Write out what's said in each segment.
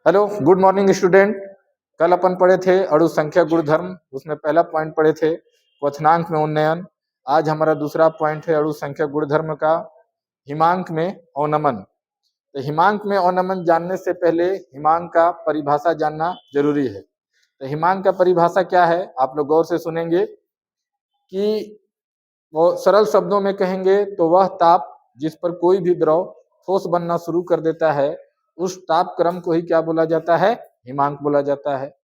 Hello, good morning student. कल अपन पढ़े थे अणु संख्या गुणधर्म, उसमें पहला पॉइंट पढ़े थे क्वथनांक में उन्नयन। आज हमारा दूसरा पॉइंट है अणु संख्या गुणधर्म का हिमांक में अवनमन। तो हिमांक में अवनमन जानने से पहले हिमांक का परिभाषा जानना जरूरी है। तो हिमांक का परिभाषा क्या है, आप लोग गौर से सुनेंगे कि वो सरल शब्दों में कहेंगे तो वह ताप जिस पर कोई भी द्रव ठोस बनना शुरू कर देता है, उस ताप क्रम को ही क्या बोला जाता है, हिमांक बोला जाता है।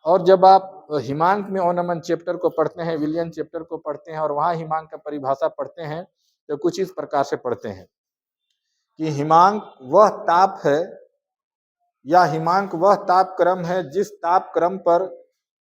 और जब आप हिमांक में अवनमन चैप्टर को पढ़ते हैं, विलियन चैप्टर को पढ़ते हैं और वहां हिमांक का परिभाषा पढ़ते हैं, तो कुछ इस प्रकार से पढ़ते हैं कि हिमांक वह ताप है या हिमांक वह ताप क्रम है जिस ताप क्रम पर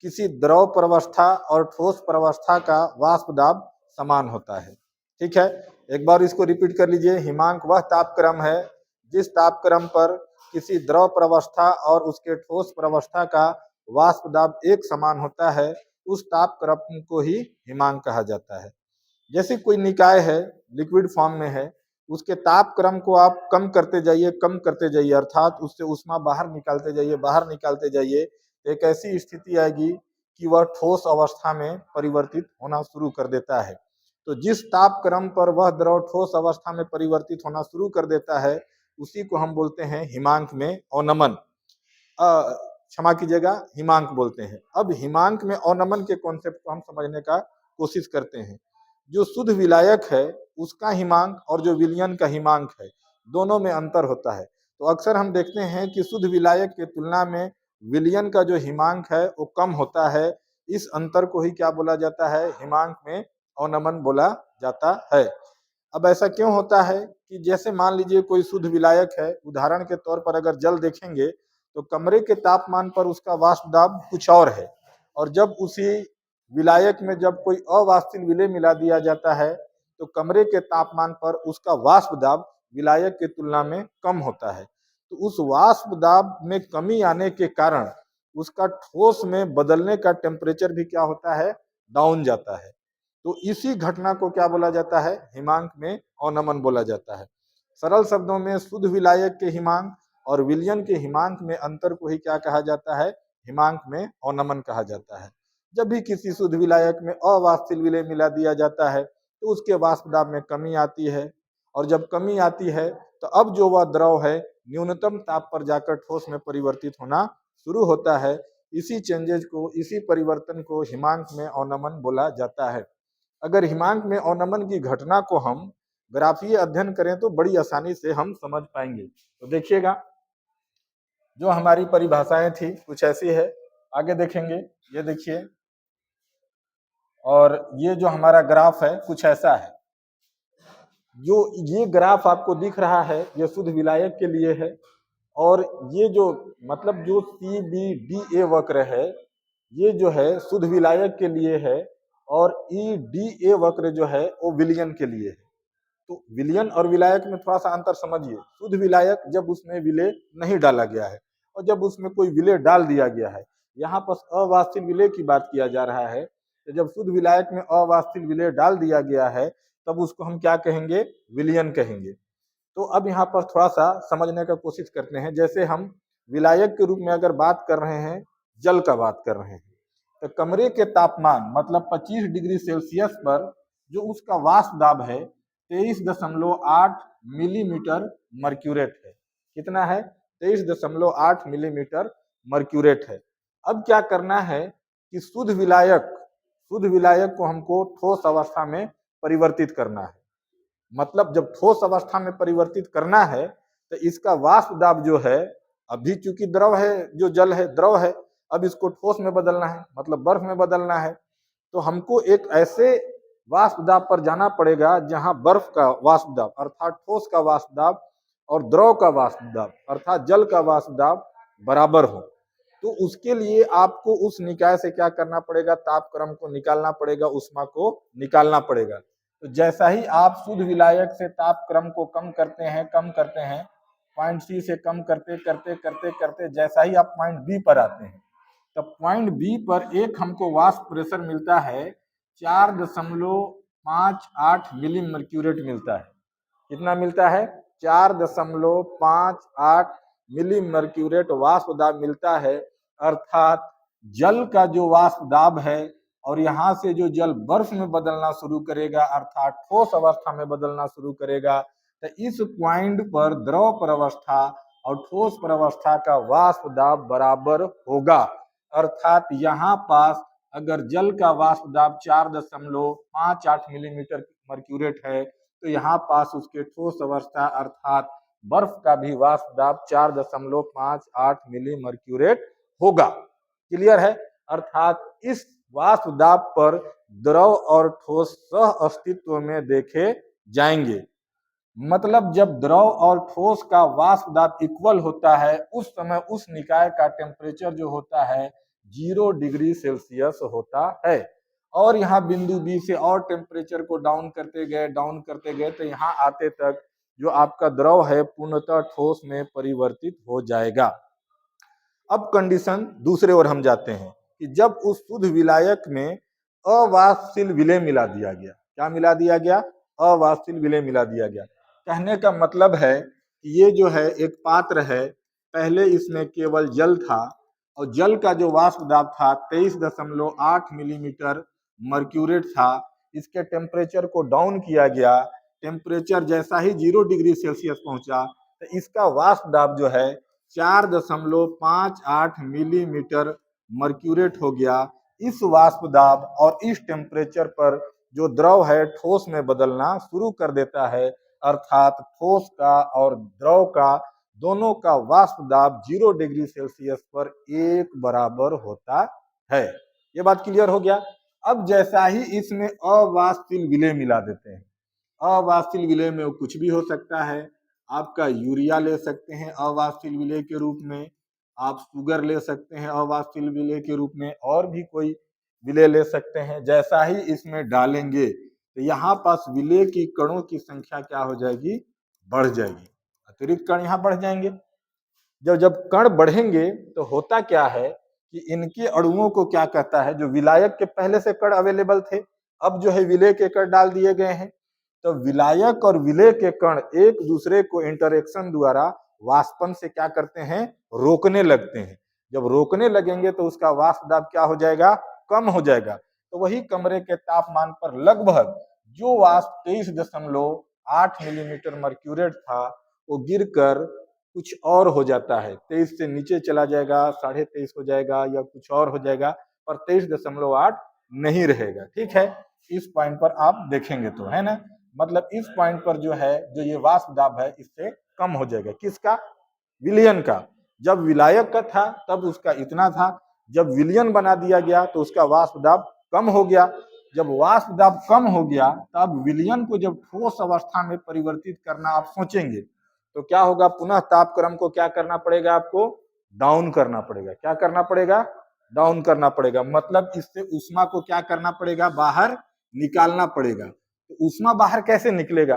किसी द्रव प्रवस्था और ठोस प्रवस्था का वाष्प दाब समान होता है। ठीक है, एक बार इसको रिपीट कर लीजिए। हिमांक वह ताप क्रम है जिस ताप क्रम पर किसी द्रव प्रवस्था और उसके ठोस प्रवस्था का वाष्प दाब एक समान होता है, उस ताप क्रम को ही हिमांक कहा जाता है। जैसे कोई निकाय है, लिक्विड फॉर्म में है, उसके ताप क्रम को आप कम करते जाइए, कम करते जाइए, अर्थात उससे उष्मा बाहर निकालते जाइए, बाहर निकालते जाइए, एक ऐसी स्थिति आएगी कि वह ठोस अवस्था में परिवर्तित होना शुरू कर देता है। तो जिस ताप क्रम पर वह द्रव ठोस अवस्था में परिवर्तित होना शुरू कर देता है, उसी को हम बोलते हैं हिमांक में अवनमन। क्षमा कीजिएगा, हिमांक बोलते हैं। अब हिमांक में अवनमन के कॉन्सेप्ट को हम समझने का कोशिश करते हैं। जो शुद्ध विलायक है उसका हिमांक और जो विलयन का हिमांक है, दोनों में अंतर होता है। तो अक्सर हम देखते हैं कि शुद्ध विलायक के तुलना में विलयन का जो हिमांक है वो कम होता है। इस अंतर को ही क्या बोला जाता है, हिमांक में अवनमन बोला जाता है। अब ऐसा क्यों होता है कि जैसे मान लीजिए कोई शुद्ध विलायक है, उदाहरण के तौर पर अगर जल देखेंगे तो कमरे के तापमान पर उसका वाष्प दाब कुछ और है, और जब उसी विलायक में जब कोई अवाष्पित विलेय मिला दिया जाता है तो कमरे के तापमान पर उसका वाष्प दाब विलायक की तुलना में कम होता है। तो उस वाष्प दाब में कमी आने के कारण उसका ठोस में बदलने का टेम्परेचर भी क्या होता है, डाउन जाता है। तो इसी घटना को क्या बोला जाता है, हिमांक में अवनमन बोला जाता है। सरल शब्दों में शुद्ध विलायक के हिमांक और विलयन के हिमांक में अंतर को ही क्या कहा जाता है, हिमांक में अवनमन कहा जाता है। जब भी किसी शुद्ध विलायक में अवाष्पित विलेय मिला दिया जाता है तो उसके वाष्प दाब में कमी आती है, और जब कमी आती है तो अब जो वह द्रव है न्यूनतम ताप पर जाकर ठोस में परिवर्तित होना शुरू होता है। इसी चेंजेज को, इसी परिवर्तन को हिमांक में अवनमन बोला जाता है। अगर हिमांक में अवनमन की घटना को हम ग्राफीय अध्ययन करें तो बड़ी आसानी से हम समझ पाएंगे। तो देखिएगा, जो हमारी परिभाषाएं थी कुछ ऐसी है, आगे देखेंगे। ये देखिए, और ये जो हमारा ग्राफ है कुछ ऐसा है। जो ये ग्राफ आपको दिख रहा है ये शुद्ध विलायक के लिए है, और ये जो मतलब जो CBDA वक्र है ये जो है शुद्ध विलायक के लिए है, और EDA वक्र जो है वो विलयन के लिए है। तो विलयन और विलायक में थोड़ा सा अंतर समझिए। शुद्ध विलायक जब उसमें विलेय नहीं डाला गया है, और जब उसमें कोई विलेय डाल दिया गया है, यहाँ पर अवाष्पित विलेय की बात किया जा रहा है। तो जब शुद्ध विलायक में अवाष्पित विलेय डाल दिया गया है तब उसको हम क्या कहेंगे, विलयन कहेंगे। तो अब यहाँ पर थोड़ा सा समझने का कोशिश करते हैं। जैसे हम विलायक के रूप में अगर बात कर रहे हैं, जल का बात कर रहे हैं, तो कमरे के तापमान मतलब 25 डिग्री सेल्सियस पर जो उसका वाष्प दाब है 23.8 मिलीमीटर मर्क्यूरेट है। कितना है, 23.8 मिलीमीटर मर्क्यूरेट है। अब क्या करना है कि शुद्ध विलायक को हमको ठोस अवस्था में परिवर्तित करना है। मतलब जब ठोस अवस्था में परिवर्तित करना है तो इसका वाष्प दाब जो है, अभी चूंकि द्रव है, जो जल है द्रव है, अब इसको ठोस में बदलना है, मतलब बर्फ में बदलना है। तो हमको एक ऐसे वाष्प दाब पर जाना पड़ेगा जहां बर्फ का वाष्प दाब अर्थात ठोस का वाष्प दाब और द्रव का वाष्प दाब अर्थात जल का वाष्प दाब बराबर हो। तो उसके लिए आपको उस निकाय से क्या करना पड़ेगा, ताप क्रम को निकालना पड़ेगा, उष्मा को निकालना पड़ेगा। तो जैसा ही आप शुद्ध विलायक से ताप क्रम को कम करते हैं, पॉइंट सी से कम करते करते करते करते जैसा ही आप पॉइंट बी पर आते हैं, तब पॉइंट बी पर एक हमको वाष्प प्रेशर मिलता है 4.58 मिली मर्क्यूरेट मिलता है। कितना मिलता है, 4.58 मिली मर्क्यूरेट वाष्प दाब मिलता है। अर्थात जल का जो वाष्प दाब है और यहाँ से जो जल बर्फ में बदलना शुरू करेगा अर्थात ठोस अवस्था में बदलना शुरू करेगा, तो इस पॉइंट पर द्रव प्रवस्था और ठोस प्रवस्था का वाष्प दाब बराबर होगा। अर्थात यहाँ पास अगर जल का वाष्प दाब 4.58 मिलीमीटर मर्क्यूरेट है, तो यहाँ पास उसके ठोस अवस्था अर्थात बर्फ का भी वाष्प दाब 4.58 मिली मर्क्यूरेट होगा। क्लियर है? अर्थात इस वाष्प दाब पर द्रव और ठोस सह अस्तित्व में देखे जाएंगे। मतलब जब द्रव और ठोस का वाष्प दाब इक्वल होता है उस समय उस निकाय का टेम्परेचर जो होता है 0 डिग्री सेल्सियस होता है। और यहाँ बिंदु बी से और टेम्परेचर को डाउन करते गए तो यहाँ आते तक जो आपका द्रव है पूर्णतः ठोस में परिवर्तित हो जाएगा। अब कंडीशन दूसरे ओर हम जाते हैं कि जब उस शुद्ध विलायक में अवाष्पशील विलेय मिला दिया गया। क्या मिला दिया गया? अवाष्पशील विलेय मिला दिया गया। कहने का मतलब है कि ये जो है एक पात्र है, पहले इसमें केवल जल था और जल का जो वाष्प दाब था 23.8 मिलीमीटर मर्क्यूरेट था। इसके टेम्परेचर को डाउन किया गया। टेम्परेचर जैसा ही 0 डिग्री सेल्सियस पहुंचा तो इसका वाष्प दाब जो है 4.58 मिलीमीटर मर्क्यूरेट हो गया। इस वाष्प दाब और इस टेम्परेचर पर जो द्रव है ठोस में बदलना शुरू कर देता है। अर्थात ठोस का और द्रव का दोनों का वाष्प दाब 0 डिग्री सेल्सियस पर एक बराबर होता है। ये बात क्लियर हो गया। अब जैसा ही इसमें अवाष्पशील विलेय मिला देते हैं, अवाष्पशील विलेय में वो कुछ भी हो सकता है। आपका यूरिया ले सकते हैं अवाष्पशील विलेय के रूप में, आप शुगर ले सकते हैं अवाष्पशील विलेय के रूप में, और भी कोई विलेय ले सकते हैं। जैसा ही इसमें डालेंगे तो यहाँ पास विलेय की कणों की संख्या क्या हो जाएगी? बढ़ जाएगी। अतिरिक्त कण यहाँ बढ़ जाएंगे। जब जब कण बढ़ेंगे तो होता क्या है कि इनके अणुओं को क्या कहता है, जो विलायक के पहले से कण अवेलेबल थे अब जो है विलेय के कण डाल दिए गए हैं, तो विलायक और विलेय के कण एक दूसरे को इंटरेक्शन द्वारा वाष्पन से क्या करते हैं? रोकने लगते हैं। जब रोकने लगेंगे तो उसका वाष्प दाब क्या हो जाएगा? कम हो जाएगा। तो वही कमरे के तापमान पर लगभग जो वाष्प 23.8 मिलीमीटर मर्क्यूरेट था वो गिरकर कुछ और हो जाता है, 23 से नीचे चला जाएगा, 23.5 हो जाएगा या कुछ और हो जाएगा, पर 23.8 नहीं रहेगा। ठीक है, इस पॉइंट पर आप देखेंगे तो है ना, मतलब इस पॉइंट पर जो है जो ये वाष्प दाब है इससे कम हो जाएगा। किसका? विलयन का। जब विलायक का था तब उसका इतना था, जब विलयन बना दिया गया तो उसका वाष्प दाब कम हो गया। जब वाष्प दाब कम हो गया तब विलयन को जब ठोस अवस्था में परिवर्तित करना आप सोचेंगे तो क्या होगा? पुनः तापक्रम को क्या करना पड़ेगा? आपको डाउन करना पड़ेगा। क्या करना पड़ेगा? डाउन करना पड़ेगा। मतलब इससे ऊष्मा को क्या करना पड़ेगा? बाहर निकालना पड़ेगा। तो ऊष्मा बाहर कैसे निकलेगा?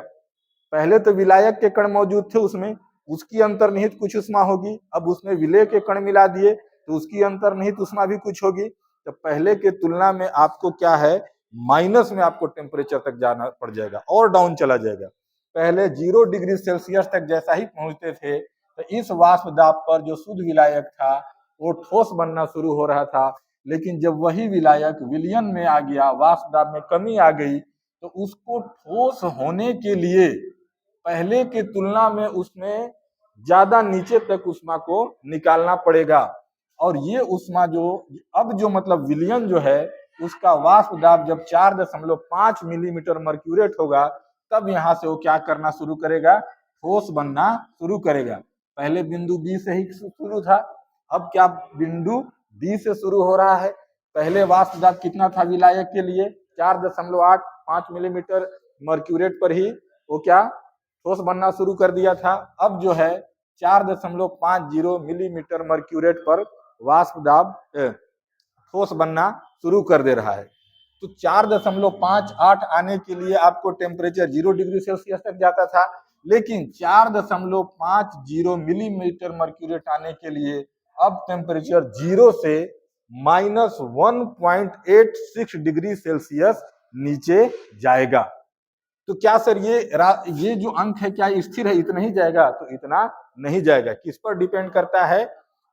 पहले तो विलायक के कण मौजूद थे, उसमें उसकी अंतर्निहित कुछ ऊष्मा होगी। अब उसमें विलेय के कण मिला दिए तो उसकी अंतर्निहित ऊष्मा भी कुछ होगी। तो पहले के तुलना में आपको क्या है? माइनस में आपको टेम्परेचर तक जाना पड़ जाएगा और डाउन चला जाएगा। पहले 0 डिग्री सेल्सियस तक जैसा ही पहुंचते थे तो इस वाष्प दाब पर जो शुद्ध विलायक था वो ठोस बनना शुरू हो रहा था। लेकिन जब वही विलायक विलयन में आ गया, वाष्प दाब में कमी आ गई, तो उसको ठोस होने के लिए पहले की तुलना में उसमें ज्यादा नीचे तक ऊष्मा को निकालना पड़ेगा। और ये ऊष्मा जो अब जो मतलब विलयन जो है उसका वाष्प दाब जब 4.5 मिलीमीटर मर्क्यूरेट होगा तब यहाँ से वो क्या करना शुरू करेगा? ठोस बनना शुरू करेगा। पहले बिंदु बी से ही शुरू था, अब क्या बिंदु बी से शुरू हो रहा है। पहले वाष्प दाब कितना था विलायक के लिए? 4.85 मिलीमीटर मर्क्यूरेट पर ही वो क्या ठोस बनना शुरू कर दिया था। अब जो है 4.50 मिलीमीटर मर्क्यूरेट पर वाष्प दाब ठोस बनना शुरू कर दे रहा है। तो 4.58 आने के लिए आपको टेम्परेचर 0 डिग्री सेल्सियस तक जाता था, लेकिन 4.50 मिलीमीटर मर्क्यूरेट आने के लिए अब टेम्परेचर 0 से -1.86 डिग्री सेल्सियस नीचे जाएगा। तो क्या सर ये जो अंक है क्या स्थिर है, इतना ही जाएगा? तो इतना नहीं जाएगा। किस पर डिपेंड करता है?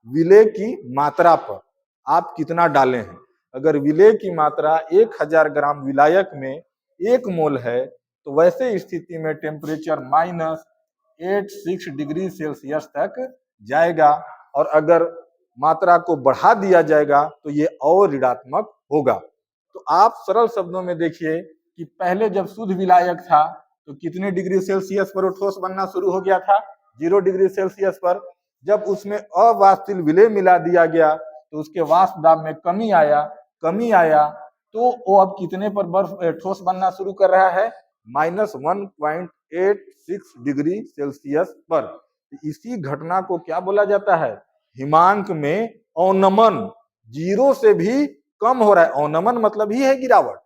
विलेय की मात्रा पर, आप कितना डाले हैं। अगर विलेय की मात्रा 1000 ग्राम विलायक में 1 मोल है, तो वैसे स्थिति में टेम्परेचर -86 डिग्री सेल्सियस तक जाएगा। और अगर मात्रा को बढ़ा दिया जाएगा तो ये और ऋणात्मक होगा। तो आप सरल शब्दों में देखिए कि पहले जब शुद्ध विलायक था तो कितने डिग्री सेल्सियस पर वो ठोस बनना शुरू हो गया था? 0 डिग्री सेल्सियस पर। जब उसमें अवाष्पशील विलेय मिला दिया गया तो उसके वाष्प दाब में कमी आया तो वो अब कितने पर बर्फ ठोस बनना शुरू कर रहा है? -1.86 डिग्री सेल्सियस पर। इसी घटना को क्या बोला जाता है? हिमांक में अवनमन 0 से भी कम हो रहा है। अवनमन मतलब ही है गिरावट।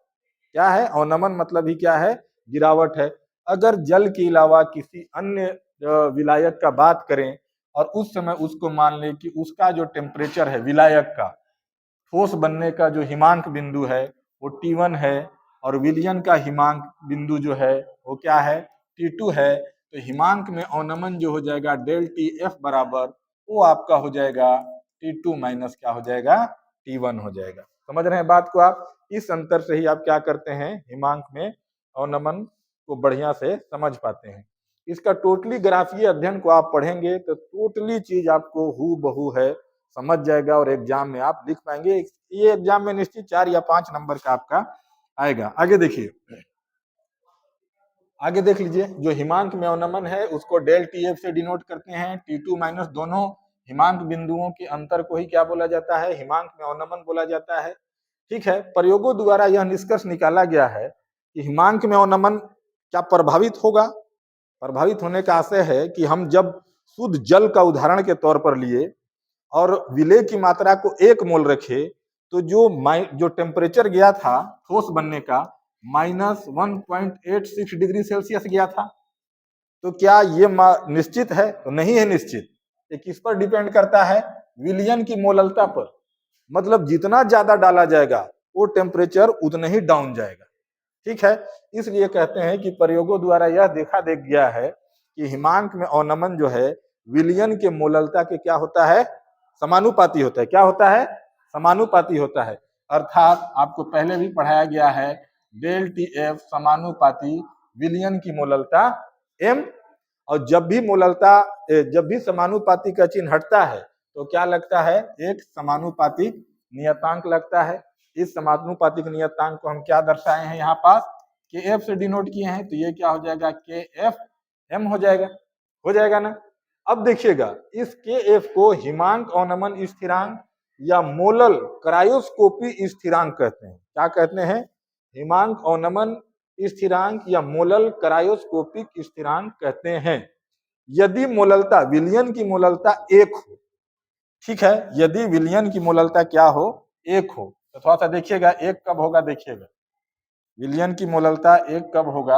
क्या है अवनमन? मतलब ही क्या है? गिरावट है। अगर जल के अलावा किसी अन्य विलायक का बात करें और उस समय उसको मान ले कि उसका जो टेम्परेचर है विलायक का, ठोस बनने का जो हिमांक बिंदु है वो T1 है और विलयन का हिमांक बिंदु जो है वो क्या है? T2 है। तो हिमांक में अवनमन जो हो जाएगा डेल TF बराबर वो आपका हो जाएगा T2 माइनस क्या हो जाएगा? T1 हो जाएगा। समझ रहे हैं बात को आप? इस अंतर से ही आप क्या करते हैं? हिमांक में अवनमन को बढ़िया से समझ पाते हैं। इसका टोटली ग्राफीय अध्ययन को आप पढ़ेंगे तो टोटली चीज आपको हूबहू है समझ जाएगा और एग्जाम में आप लिख पाएंगे। ये एग्जाम में निश्चित 4 या 5 नंबर का आपका आएगा। आगे देखिए, आगे देख लीजिए। जो हिमांक में अवनमन है उसको डेल TF से डिनोट करते हैं। T2 माइनस दोनों हिमांक बिंदुओं के अंतर को ही क्या बोला जाता है? हिमांक में अवनमन बोला जाता है। ठीक है। प्रयोगों द्वारा यह निष्कर्ष निकाला गया है कि हिमांक में अवनमन क्या प्रभावित होगा? प्रभावित होने का आशय है कि हम जब शुद्ध जल का उदाहरण के तौर पर लिए और विलेय की मात्रा को 1 मोल रखे तो जो टेम्परेचर गया था ठोस बनने का -1.86 डिग्री सेल्सियस गया था। तो क्या ये निश्चित है? तो नहीं है निश्चित। ये किस पर डिपेंड करता है? विलयन की मोललता पर। मतलब जितना ज्यादा डाला जाएगा वो टेम्परेचर उतना ही डाउन जाएगा। ठीक है। इसलिए कहते हैं कि प्रयोगों द्वारा यह देखा गया है कि हिमांक में अवनमन जो है विलयन के मोललता के क्या होता है? समानुपाती होता है। क्या होता है? समानुपाती होता है। अर्थात आपको पहले भी पढ़ाया गया है डेल TF समानुपाती विलयन की मोललता m। और जब भी समानुपाती का चिन्ह हटता है तो क्या लगता है? एक समानुपातिक नियतांक लगता है। इस समानुपातिक नियतांक को हम क्या दर्शाए हैं? यहाँ पास KF से डिनोट किए हैं। तो ये क्या हो जाएगा? KFM हो जाएगा ना। अब देखिएगा इस KF को हिमांक अवनमन स्थिरांक या मोलल क्रायोस्कोपी स्थिरांक कहते हैं। क्या कहते हैं? हिमांक अवनमन स्थिरांक या मोलल क्रायोस्कोपिक स्थिरांक कहते हैं यदि मोललता विलयन की मोललता 1 हो। ठीक है। यदि विलयन की मोललता क्या हो? 1 हो। तो थोड़ा सा देखिएगा 1 कब होगा? देखिएगा विलयन की मोललता 1 कब होगा?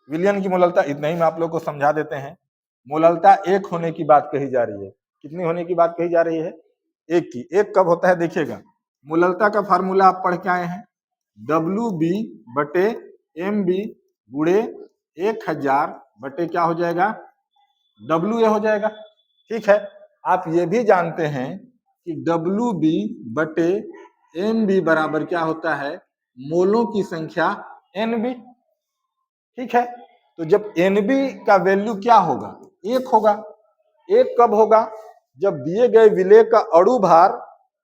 विलयन की मोललता इतना ही मैं आप लोग को समझा देते हैं। मोललता 1 होने की बात कही जा रही है। कितनी होने की बात कही जा रही है? 1 की। 1 कब होता है? देखिएगा मोललता का फार्मूला आप पढ़ के आए हैं WB/MB गुणे 1000 बटे क्या हो जाएगा? WA हो जाएगा। ठीक है। आप ये भी जानते हैं कि WB/MB बराबर क्या होता है? मोलों की संख्या NB। ठीक है। तो जब NB का वैल्यू क्या होगा? 1 होगा। 1 कब होगा? जब दिए गए विलेय का अणु भार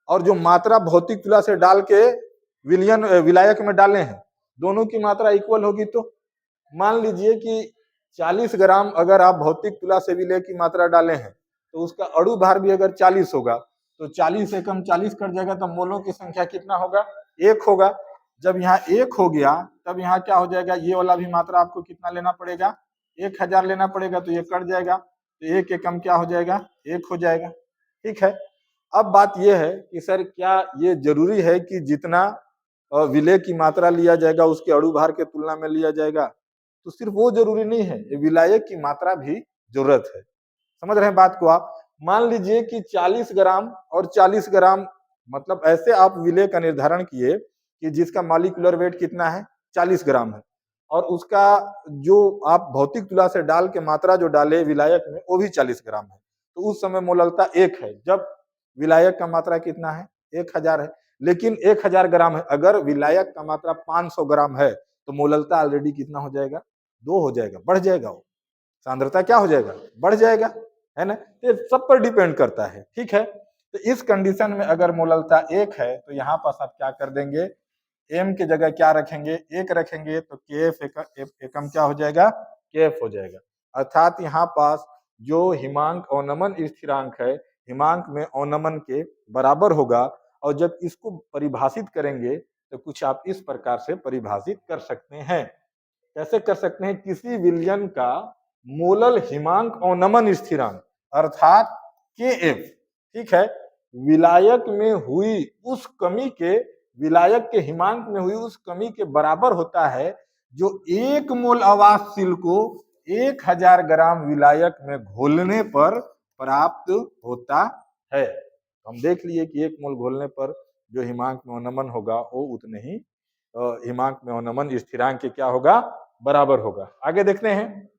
और जो मात्रा भौतिक तुला से डाल के विलायक में डाले हैं दोनों की मात्रा इक्वल होगी। तो मान लीजिए कि 40 ग्राम अगर आप भौतिक तुला से विलेय की मात्रा डाले हैं तो उसका अणु भार भी अगर 40 होगा तो 40 से कम 40 कट जाएगा तो मोलों की संख्या कितना होगा? 1 होगा। जब यहाँ 1 हो गया तब यहाँ क्या हो जाएगा? ये वाला भी मात्रा आपको कितना लेना पड़ेगा? 1000 लेना पड़ेगा। तो ये कट जाएगा तो 1 के कम क्या हो जाएगा? 1 हो जाएगा। ठीक है। अब बात यह है कि सर क्या ये जरूरी है कि जितना विलेय की मात्रा लिया जाएगा उसके अणु भार के तुलना में लिया जाएगा? तो सिर्फ वो जरूरी नहीं है, विलायक की मात्रा भी जरूरत है। समझ रहे हैं बात को आप? मान लीजिए कि 40 ग्राम और 40 ग्राम मतलब ऐसे आप विलेय का निर्धारण किए कि जिसका मॉलिक्यूलर वेट कितना है, 40 ग्राम है, और उसका जो आप भौतिक तुला से डाल के मात्रा जो डाले विलायक में वो भी 40 ग्राम है, तो उस समय मोललता 1 है। जब विलायक का मात्रा कितना है, 1000 है, लेकिन 1000 ग्राम है। अगर विलायक का मात्रा 500 ग्राम है तो मोललता ऑलरेडी कितना हो जाएगा, 2 हो जाएगा, बढ़ जाएगा, वो सांद्रता क्या हो जाएगा, बढ़ जाएगा, है ना। ये सब पर डिपेंड करता है, ठीक है। तो इस कंडीशन में अगर मोललता 1 है तो यहाँ पास आप क्या कर देंगे, एम की जगह क्या रखेंगे, 1 रखेंगे, तो के एफ एकम क्या हो जाएगा, के एफ हो जाएगा। अर्थात यहाँ पास जो हिमांक अवनमन स्थिरांक है, हिमांक में अवनमन के बराबर होगा। और जब इसको परिभाषित करेंगे तो कुछ आप इस प्रकार से परिभाषित कर सकते हैं। कैसे कर सकते हैं, किसी विलयन का मोलल हिमांक अवनमन स्थिरांक अर्थात के एफ, ठीक है, विलायक में हुई उस कमी के, विलायक के हिमांक में हुई उस कमी के बराबर होता है जो 1 मोल अवाशशील को 1000 ग्राम विलायक में घोलने पर प्राप्त होता है। हम देख लिए कि 1 मोल घोलने पर जो हिमांक में अवनमन होगा वो उतने ही हिमांक में अवनमन स्थिरांक के क्या होगा, बराबर होगा। आगे देखते हैं,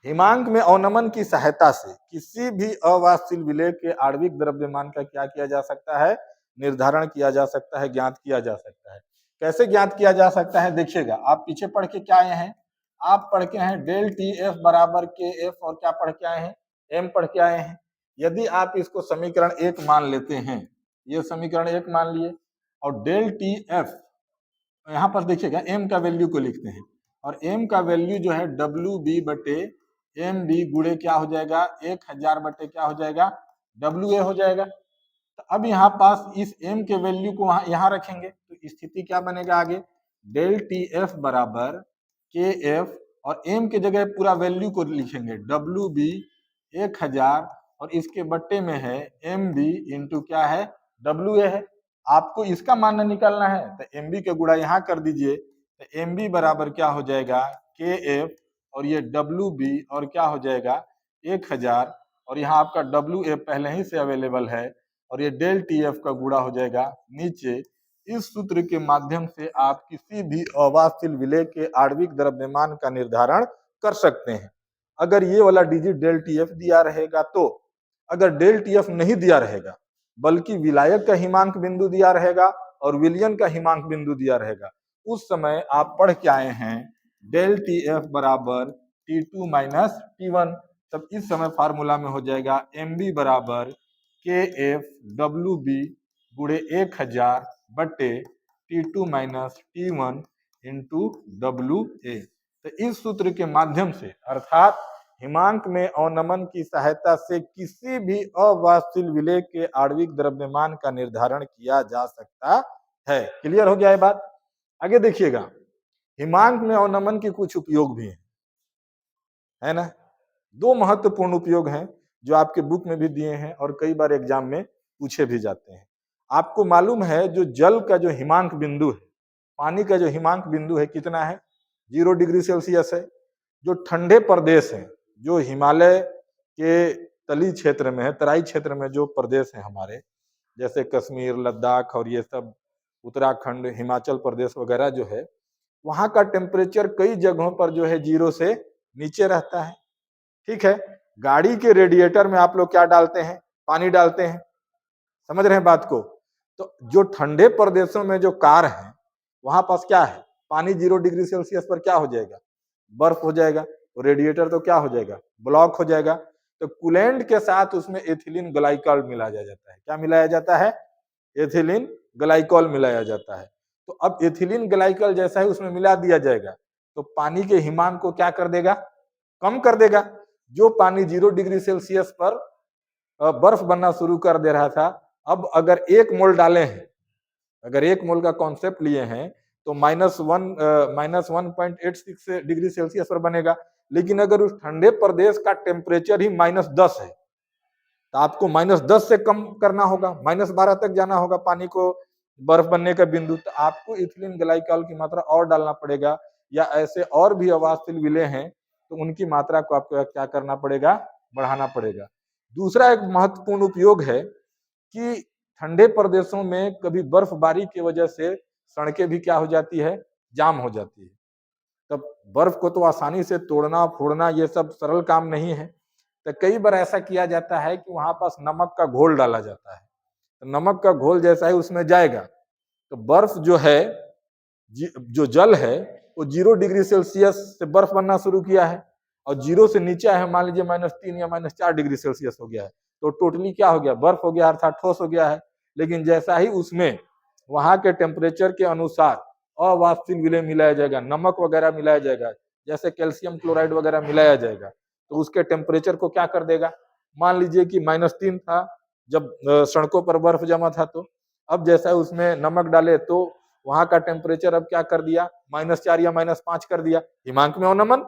हिमांक में अवनमन की सहायता से किसी भी अवाशशील विलेय के आणविक द्रव्यमान का क्या किया जा सकता है, निर्धारण किया जा सकता है, ज्ञात किया जा सकता है। कैसे ज्ञात किया जा सकता है, देखिएगा, आप पीछे पढ़ के क्या आए हैं, आप पढ़ के हैं डेल टी एफ बराबर के एफ, और क्या पढ़ के आए हैं, एम पढ़ के आए हैं। यदि आप इसको समीकरण 1 मान लेते हैं, ये समीकरण 1 मान लिए, और डेल टी एफ यहाँ पर देखिएगा एम का वैल्यू को लिखते हैं, और एम का वैल्यू जो है डब्ल्यू बी बटे एम बी गुणे क्या हो जाएगा, 1000 बटे क्या हो जाएगा, डब्ल्यू ए हो जाएगा। तो अब यहाँ पास इस एम के वैल्यू को यहाँ रखेंगे तो स्थिति क्या बनेगा आगे, डेल टी एफ बराबर के एफ, और एम के जगह पूरा वैल्यू को लिखेंगे डब्ल्यू बी 1000, और इसके बट्टे में है एम बी इंटू क्या है, डब्ल्यू ए है। आपको इसका मान निकालना है तो एम बी के गुणा यहाँ कर दीजिए, तो एम बी बराबर क्या हो जाएगा, के एफ, और ये डब्ल्यू बी, और क्या हो जाएगा 1000, और यहाँ आपका डब्ल्यू ए पहले ही से अवेलेबल है, और ये डेल टी एफ का गुणा हो जाएगा नीचे। इस सूत्र के माध्यम से आप किसी भी अवाशशील विलेय के आणविक द्रव्यमान का निर्धारण कर सकते हैं। अगर ये वाला डिजिट डेल टी एफ दिया रहेगा तो, अगर डेल टी एफ नहीं दिया रहेगा बल्कि विलायक का हिमांक बिंदु दिया रहेगा और विलयन का हिमांक बिंदु दिया रहेगा, उस समय आप पढ़ के आए हैं डेल टी एफ बराबर T2 माइनस T1। तब इस समय फार्मूला में हो जाएगा एम बी बराबर के एफ डब्ल्यू बी गुणे 1000 बटे T2 minus T1 into W A. तो इस सूत्र के माध्यम से अर्थात हिमांक में अवनमन की सहायता से किसी भी अवाशशील विलेय के आणविक द्रव्यमान का निर्धारण किया जा सकता है। क्लियर हो गया ये बात। आगे देखिएगा, हिमांक में अवनमन के कुछ उपयोग भी हैं, है ना। 2 महत्वपूर्ण उपयोग हैं जो आपके बुक में भी दिए हैं और कई बार एग्जाम में पूछे भी जाते हैं। आपको मालूम है जो जल का जो हिमांक बिंदु है, पानी का जो हिमांक बिंदु है कितना है, 0 डिग्री सेल्सियस है। जो ठंडे प्रदेश हैं, जो हिमालय के तली क्षेत्र में है, तराई क्षेत्र में जो प्रदेश है हमारे, जैसे कश्मीर, लद्दाख और ये सब उत्तराखंड, हिमाचल प्रदेश वगैरह जो है, वहां का टेम्परेचर कई जगहों पर जो है 0 से नीचे रहता है, ठीक है। गाड़ी के रेडिएटर में आप लोग क्या डालते हैं, पानी डालते हैं, समझ रहे हैं बात को। तो जो ठंडे प्रदेशों में जो कार है वहां पास क्या है, पानी 0 डिग्री सेल्सियस पर क्या हो जाएगा, बर्फ हो जाएगा, तो रेडिएटर तो क्या हो जाएगा, ब्लॉक हो जाएगा। तो कूलेंट के साथ उसमें एथिलीन ग्लाइकॉल मिलाया जाता है। क्या मिलाया जाता है, एथिलीन ग्लाइकॉल मिलाया जाता है। तो अब एथिलीन ग्लाइकॉल जैसा ही उसमें मिला दिया जाएगा तो पानी के हिमांक को क्या कर देगा, कम कर देगा। जो पानी 0 डिग्री सेल्सियस पर बर्फ बनना शुरू कर दे रहा था, अब अगर 1 मोल डाले हैं, अगर 1 मोल का कॉन्सेप्ट लिए हैं तो -1.86 डिग्री सेल्सियस पर बनेगा। लेकिन अगर उस ठंडे प्रदेश का टेम्परेचर ही -10 है तो आपको -10 से कम करना होगा, -12 तक जाना होगा पानी को बर्फ बनने का बिंदु। तो आपको इथिलीन ग्लाइकॉल की मात्रा और डालना पड़ेगा, या ऐसे और भी अवाशशील विलेय हैं तो उनकी मात्रा को आपको क्या करना पड़ेगा, बढ़ाना पड़ेगा। दूसरा एक महत्वपूर्ण उपयोग है कि ठंडे प्रदेशों में कभी बर्फबारी की वजह से सड़कें भी क्या हो जाती है, जाम हो जाती है। तब बर्फ को तो आसानी से तोड़ना फोड़ना ये सब सरल काम नहीं है, तो कई बार ऐसा किया जाता है कि वहां पास नमक का घोल डाला जाता है। तो नमक का घोल जैसा ही उसमें जाएगा तो बर्फ जो है, जो जल है वो 0 डिग्री सेल्सियस से बर्फ बनना शुरू किया है, और 0 से नीचे है, मान लीजिए -3 या -4 डिग्री सेल्सियस हो गया है, तो टोटली क्या हो गया, बर्फ हो गया, अर्थात ठोस हो गया है। लेकिन जैसा ही उसमें वहां के टेम्परेचर के अनुसार अवाष्पित विलय मिलाया जाएगा, नमक वगैरह मिलाया जाएगा, जैसे कैल्शियम क्लोराइड वगैरह मिलाया जाएगा, तो उसके टेम्परेचर को क्या कर देगा। मान लीजिए कि -3 था जब सड़कों पर बर्फ जमा था, तो अब जैसा उसमें नमक डाले तो वहां का टेम्परेचर अब क्या कर दिया, -4 या -5 कर दिया। हिमांक में अवनमन,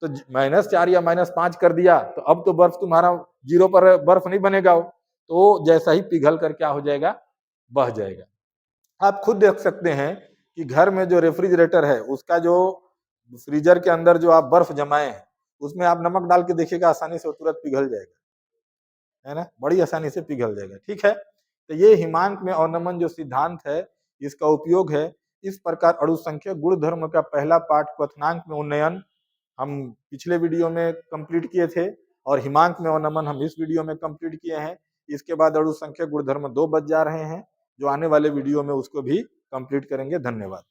तो -4 या -5 कर दिया, तो अब तो बर्फ तुम्हारा 0 पर बर्फ नहीं बनेगा, तो जैसा ही पिघल कर क्या हो जाएगा, बह जाएगा। आप खुद देख सकते हैं कि घर में जो रेफ्रिजरेटर है उसका जो फ्रीजर के अंदर जो आप बर्फ जमाए हैं उसमें आप नमक डाल के देखिएगा, आसानी से तुरंत पिघल जाएगा, है ना, बड़ी आसानी से पिघल जाएगा। ठीक है, तो ये हिमांक में अवनमन जो सिद्धांत है इसका उपयोग है। इस प्रकार अणुसंख्यक गुणधर्म का पहला पाठ क्वथनांक में उन्नयन हम पिछले वीडियो में कंप्लीट किए थे, और हिमांक में अवनमन हम इस वीडियो में कंप्लीट किए हैं। इसके बाद अणुसंख्यक गुणधर्म 2 बच जा रहे हैं, जो आने वाले वीडियो में उसको भी कंप्लीट करेंगे। धन्यवाद।